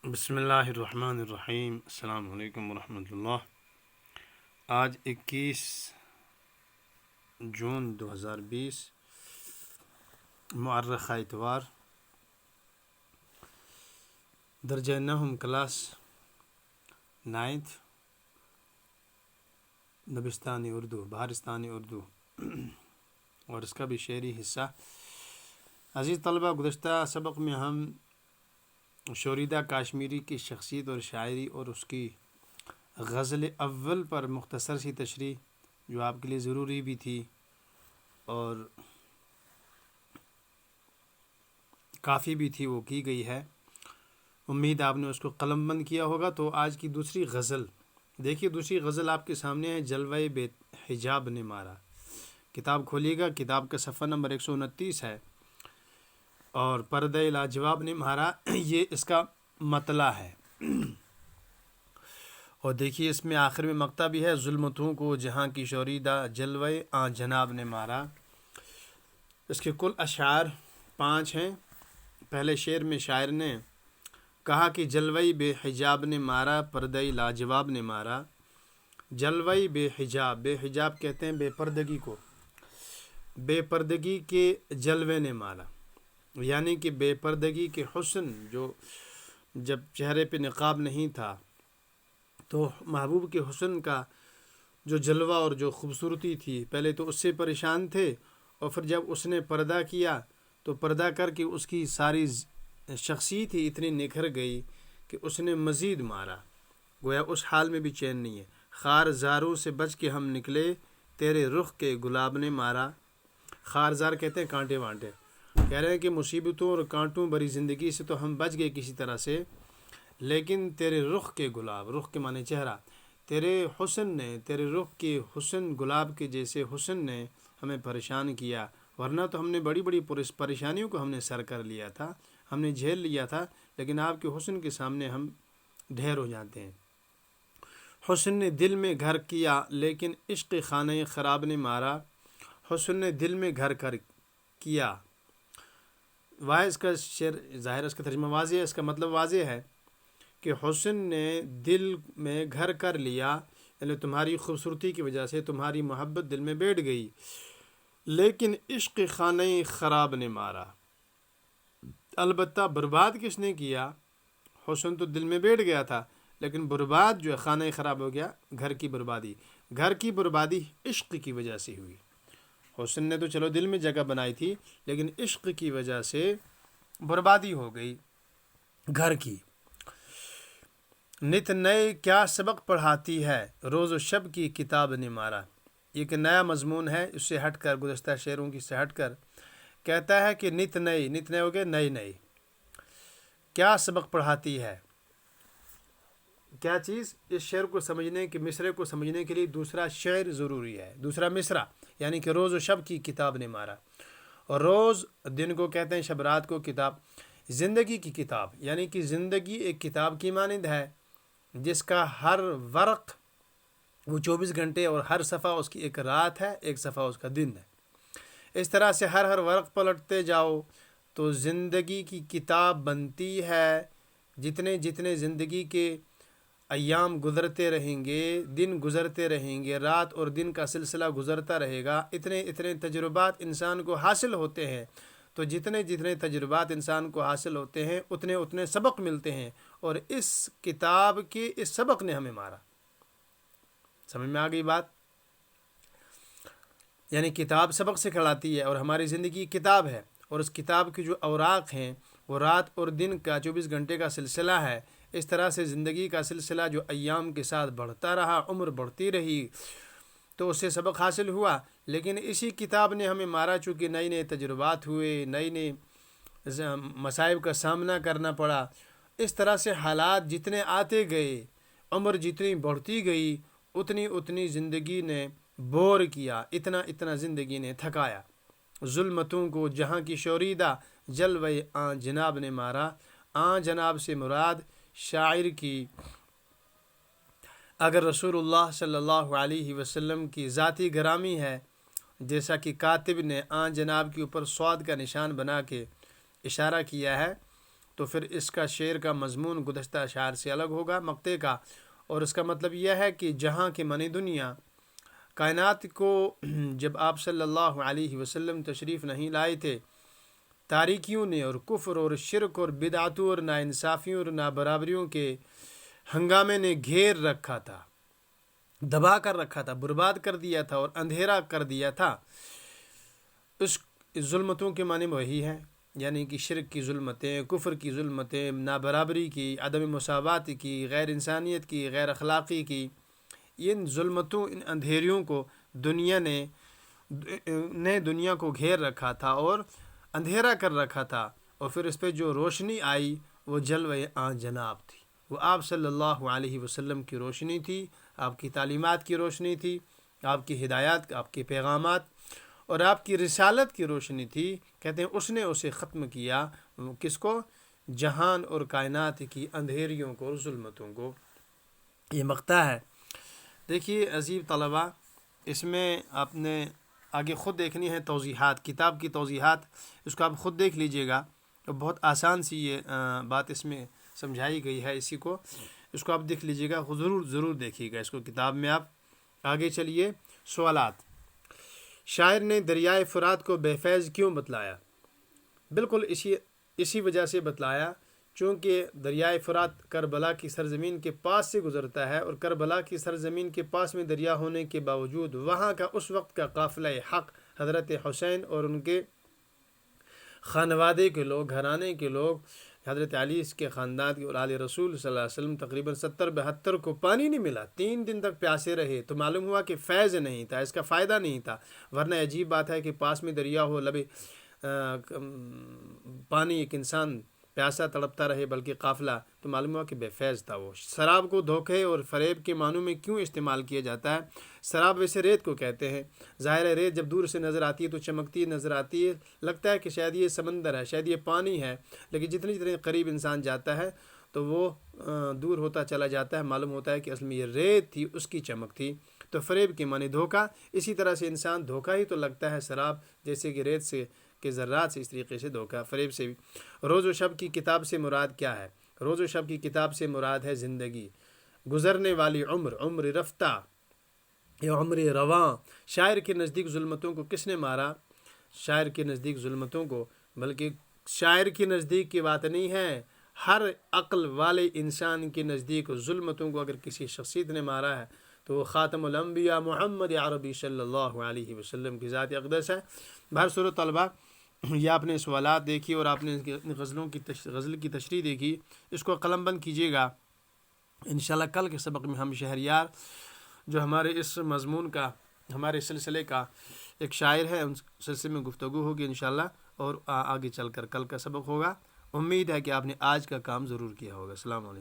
بسم اللہ الرحمن الرحیم۔ السلام علیکم ورحمۃ اللہ۔ آج 21 جون 2020 مؤرخہ اتوار، درجہ نہم کلاس 9th نبستانی اردو، بہارستانی اردو اور اس کا بھی شعری حصہ۔ عزیز طلبہ، گزشتہ سبق میں ہم شوریدہ کاشمیری کی شخصیت اور شاعری اور اس کی غزل اول پر مختصر سی تشریح، جو آپ کے لیے ضروری بھی تھی اور کافی بھی تھی، وہ کی گئی ہے۔ امید آپ نے اس کو قلم بند کیا ہوگا۔ تو آج کی دوسری غزل دیکھیے، دوسری غزل آپ کے سامنے ہے، جلوہ بے حجاب نے مارا۔ کتاب کھولیے گا، کتاب کا صفحہ نمبر 129 ہے، اور پردہ لاجواب نے مارا، یہ اس کا مطلع ہے۔ اور دیکھیے اس میں آخر میں مقطع بھی ہے، ظلمتوں کو جہاں کی شوریدہ جلوہ آن جناب نے مارا۔ اس کے کل اشعار 5 ہیں۔ پہلے شعر میں شاعر نے کہا کہ جلوہ بے حجاب نے مارا، پردہ لاجواب نے مارا۔ جلوہ بے حجاب، بے حجاب کہتے ہیں بے پردگی کو، بے پردگی کے جلوے نے مارا، یعنی کہ بے پردگی کے حسن، جو جب چہرے پہ نقاب نہیں تھا تو محبوب کے حسن کا جو جلوہ اور جو خوبصورتی تھی، پہلے تو اس سے پریشان تھے، اور پھر جب اس نے پردہ کیا تو پردہ کر کے اس کی ساری شخصیت ہی اتنی نکھر گئی کہ اس نے مزید مارا۔ گویا اس حال میں بھی چین نہیں ہے۔ خار زاروں سے بچ کے ہم نکلے، تیرے رخ کے گلاب نے مارا۔ خار زار کہتے ہیں کانٹے وانٹے، کہہ رہے ہیں کہ مصیبتوں اور کانٹوں بھری زندگی سے تو ہم بچ گئے کسی طرح سے، لیکن تیرے رخ کے گلاب، رخ کے معنی چہرہ، تیرے حسن نے، تیرے رخ کے حسن، گلاب کے جیسے حسن نے ہمیں پریشان کیا، ورنہ تو ہم نے بڑی بڑی پریشانیوں کو ہم نے سر کر لیا تھا، ہم نے جھیل لیا تھا، لیکن آپ کے حسن کے سامنے ہم ڈھیر ہو جاتے ہیں۔ حسن نے دل میں گھر کیا لیکن عشق خانہ خراب نے مارا۔ حسن نے دل میں گھر کر کیا، واضح اس کا شعر ظاہر، اس کا ترجمہ واضح ہے، اس کا مطلب واضح ہے کہ حسن نے دل میں گھر کر لیا، یعنی تمہاری خوبصورتی کی وجہ سے تمہاری محبت دل میں بیٹھ گئی، لیکن عشق خانہ خراب نے مارا۔ البتہ برباد کس نے کیا؟ حسن تو دل میں بیٹھ گیا تھا، لیکن برباد جو ہے خانہ خراب ہو گیا، گھر کی بربادی۔ گھر کی بربادی عشق کی وجہ سے ہوئی۔ حسن نے تو چلو دل میں جگہ بنائی تھی، لیکن عشق کی وجہ سے بربادی ہو گئی گھر کی۔ نت نئے کیا سبق پڑھاتی ہے، روز و شب کی کتاب نے مارا۔ یہ ایک نیا مضمون ہے، اس سے ہٹ کر، گزشتہ شعروں کی سے ہٹ کر کہتا ہے کہ نت نئے ہو گئے، نئے کیا سبق پڑھاتی ہے۔ کیا چیز؟ اس شعر کو سمجھنے کے، مصرے کو سمجھنے کے لیے دوسرا شعر ضروری ہے، دوسرا مصرع، یعنی کہ روز و شب کی کتاب نے مارا۔ اور روز دن کو کہتے ہیں، شب رات کو کتاب، زندگی کی کتاب، یعنی کہ زندگی ایک کتاب کی مانند ہے جس کا ہر ورق وہ 24 گھنٹے اور ہر صفحہ اس کی ایک رات ہے، ایک صفحہ اس کا دن ہے۔ اس طرح سے ہر ورق پلٹتے جاؤ تو زندگی کی کتاب بنتی ہے۔ جتنے جتنے زندگی کے ایام گزرتے رہیں گے، دن گزرتے رہیں گے، رات اور دن کا سلسلہ گزرتا رہے گا، اتنے اتنے تجربات انسان کو حاصل ہوتے ہیں۔ تو جتنے جتنے تجربات انسان کو حاصل ہوتے ہیں، اتنے اتنے سبق ملتے ہیں، اور اس کتاب کے اس سبق نے ہمیں مارا۔ سمجھ میں آ گئی بات؟ یعنی کتاب سبق سکھلاتی ہے، اور ہماری زندگی کتاب ہے، اور اس کتاب کی جو اوراق ہیں وہ رات اور دن کا 24 گھنٹے کا سلسلہ ہے۔ اس طرح سے زندگی کا سلسلہ جو ایام کے ساتھ بڑھتا رہا، عمر بڑھتی رہی، تو اس سے سبق حاصل ہوا، لیکن اسی کتاب نے ہمیں مارا، چونکہ نئے نئے تجربات ہوئے، نئے نئے مصائب کا سامنا کرنا پڑا۔ اس طرح سے حالات جتنے آتے گئے، عمر جتنی بڑھتی گئی، اتنی اتنی زندگی نے بور کیا، اتنا اتنا زندگی نے تھکایا۔ ظلمتوں کو جہاں کی شوریدہ جلوہ آن جناب نے مارا۔ آن جناب سے مراد شاعر کی اگر رسول اللہ صلی اللہ علیہ وسلم کی ذاتی گرامی ہے، جیسا کہ کاتب نے آن جناب کے اوپر صاد کا نشان بنا کے اشارہ کیا ہے، تو پھر اس کا شعر کا مضمون گزشتہ اشعار سے الگ ہوگا مقطع کا، اور اس کا مطلب یہ ہے کہ جہاں کی منی دنیا کائنات کو جب آپ صلی اللہ علیہ وسلم تشریف نہیں لائے تھے، تاریکیوں نے اور کفر اور شرک اور بدعتوں اور ناانصافیوں اور نابرابریوں کے ہنگامے نے گھیر رکھا تھا، دبا کر رکھا تھا، برباد کر دیا تھا اور اندھیرا کر دیا تھا۔ اس ظلمتوں کے معنی وہی ہے، یعنی کہ شرک کی ظلمتیں، کفر کی ظلمتیں، نابرابری کی، عدم مساوات کی، غیر انسانیت کی، غیر اخلاقی کی، ان ظلمتوں، ان اندھیریوں کو دنیا نے دنیا کو گھیر رکھا تھا اور اندھیرا کر رکھا تھا، اور پھر اس پہ جو روشنی آئی وہ جلوہ آن جناب تھی، وہ آپ صلی اللہ علیہ وسلم کی روشنی تھی، آپ کی تعلیمات کی روشنی تھی، آپ کی ہدایات، آپ کے پیغامات اور آپ کی رسالت کی روشنی تھی۔ کہتے ہیں اس نے اسے ختم کیا، کس کو؟ جہان اور کائنات کی اندھیریوں کو اور ظلمتوں کو۔ یہ مقطع ہے۔ دیکھیے عزیز طلباء، اس میں آپ نے آگے خود دیکھنی ہے توضیحات، کتاب کی توضیحات، اس کو آپ خود دیکھ لیجئے گا، بہت آسان سی یہ بات اس میں سمجھائی گئی ہے، اس کو آپ دیکھ لیجئے گا، ضرور دیکھیے گا اس کو کتاب میں آپ۔ آگے چلیے، سوالات۔ شاعر نے دریائے فرات کو بے فیض کیوں بتلایا؟ بالکل اسی وجہ سے بتلایا چونکہ دریائے فرات کربلا کی سرزمین کے پاس سے گزرتا ہے، اور کربلا کی سرزمین کے پاس میں دریا ہونے کے باوجود وہاں کا اس وقت کا قافلہ حق حضرت حسین اور ان کے خانوادے کے لوگ، گھرانے کے لوگ، حضرت علی کے خاندان کے اور آل رسول صلی اللہ علیہ وسلم تقریباً 70-72 کو پانی نہیں ملا، 3 دن تک پیاسے رہے، تو معلوم ہوا کہ فیض نہیں تھا، اس کا فائدہ نہیں تھا۔ ورنہ عجیب بات ہے کہ پاس میں دریا ہو، لبے پانی، ایک انسان پیاسا تڑپتا رہے، بلکہ قافلہ، تو معلوم ہوا کہ بے فیض تھا وہ۔ شراب کو دھوکے اور فریب کے معنوں میں کیوں استعمال کیا جاتا ہے؟ شراب ویسے ریت کو کہتے ہیں، ظاہر ہے ریت جب دور سے نظر آتی ہے تو چمکتی نظر آتی ہے، لگتا ہے کہ شاید یہ سمندر ہے، شاید یہ پانی ہے، لیکن جتنے قریب انسان جاتا ہے تو وہ دور ہوتا چلا جاتا ہے، معلوم ہوتا ہے کہ اصل میں یہ ریت تھی، اس کی چمک تھی۔ تو فریب کے معنی دھوکا، اسی طرح سے انسان دھوکا ہی تو لگتا ہے شراب، جیسے کہ ریت سے کے ذرات سے، اس طریقے سے دھوکا فریب سے بھی۔ روز و شب کی کتاب سے مراد کیا ہے؟ روز و شب کی کتاب سے مراد ہے زندگی، گزرنے والی عمر رفتہ یا عمر رواں۔ شاعر کے نزدیک ظلمتوں کو کس نے مارا؟ شاعر کے نزدیک ظلمتوں کو، بلکہ شاعر کے نزدیک کی بات نہیں ہے، ہر عقل والے انسان کے نزدیک ظلمتوں کو اگر کسی شخصیت نے مارا ہے تو وہ خاتم الانبیاء محمد عربی صلی اللہ علیہ وسلم کی ذات اقدس ہے۔ بہر صورت طلبہ، یہ آپ نے سوالات دیکھی اور آپ نے غزل کی تشریح دیکھی، اس کو قلم بند کیجیے گا۔ انشاءاللہ کل کے سبق میں ہم شہریار، جو ہمارے اس مضمون کا، ہمارے سلسلے کا ایک شاعر ہے، ان سلسلے میں گفتگو ہوگی انشاءاللہ، اور آگے چل کر کل کا سبق ہوگا۔ امید ہے کہ آپ نے آج کا کام ضرور کیا ہوگا۔ السلام علیکم۔